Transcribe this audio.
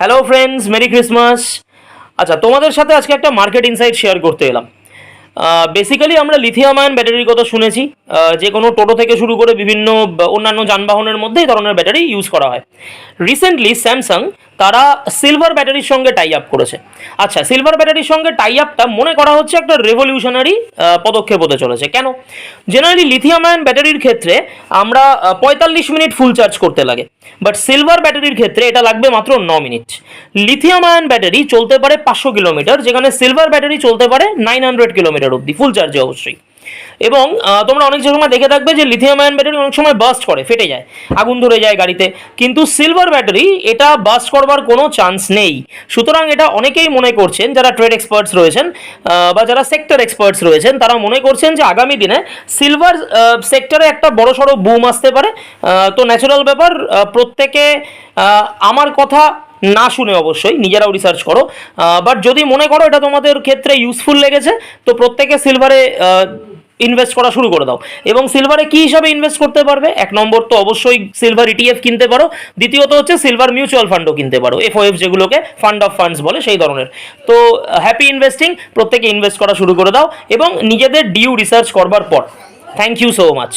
Hello friends, merry Christmas. আচ্ছা, তোমাদের সাথে আজকে একটা মার্কেট ইনসাইট শেয়ার করতে এলাম। বেসিক্যালি আমরা লিথিয়াম আয়ন ব্যাটারির কথা শুনেছি। যে কোনো টোটো থেকে শুরু করে বিভিন্ন অন্যান্য যানবাহনের মধ্যে এই ধরনের ব্যাটারি ইউজ করা হয়। রিসেন্টলি স্যামসাং তারা সিলভার ব্যাটারির সঙ্গে টাই আপ করেছে। আচ্ছা, সিলভার ব্যাটারির সঙ্গে টাই আপটা মনে করা হচ্ছে একটা রেভলিউশনারি পদক্ষেপ হতে চলেছে। কেন? জেনারেলি লিথিয়াম আয়ন ব্যাটারির ক্ষেত্রে আমরা 45 মিনিট ফুল চার্জ করতে লাগে, বাট সিলভার ব্যাটারির ক্ষেত্রে এটা লাগবে মাত্র 9 মিনিট। লিথিয়াম আয়ন ব্যাটারি চলতে পারে 500 কিলোমিটার, যেখানে সিলভার ব্যাটারি চলতে পারে 900 কিলোমিটার অবধি ফুল চার্জে অবশ্যই। এবং তোমরা অনেক সময় দেখে থাকবে যে লিথিয়াম আয়ন ব্যাটারি অনেক সময় বাস্ট করে, ফেটে যায়, আগুন ধরে যায় গাড়িতে, কিন্তু সিলভার ব্যাটারি এটা বাস্ট করবার কোনো চান্স নেই। সুতরাং এটা অনেকেই মনে করছেন, যারা ট্রেড এক্সপার্টস রয়েছেন বা যারা সেক্টর এক্সপার্টস রয়েছেন, তারা মনে করছেন যে আগামী দিনে সিলভার সেক্টরে একটা বড়সড় বুম আসতে পারে। তো ন্যাচারাল ব্যাপার, প্রত্যেকে আমার কথা না শুনে অবশ্যই নিজেরাও রিসার্চ করো। বাট যদি মনে করো এটা তোমাদের ক্ষেত্রে ইউজফুল লেগেছে, তো প্রত্যেকে সিলভারে ইনভেস্ট করা শুরু করে দাও। এবং সিলভারে কি হিসাবে ইনভেস্ট করতে পারবে? এক নম্বর তো অবশ্যই সিলভার ইটিএফ কিনতে পারো, দ্বিতীয়ত হচ্ছে সিলভার মিউচুয়াল ফান্ডও কিনতে পারো, এফওএফ যেগুলোকে ফান্ড অফ ফান্ডস বলে, সেই ধরনের। তো হ্যাপি ইনভেস্টিং, প্রত্যেকে ইনভেস্ট করা শুরু করে দাও এবং নিজেদের ডিউ রিসার্চ করবার পর। Thank you so much.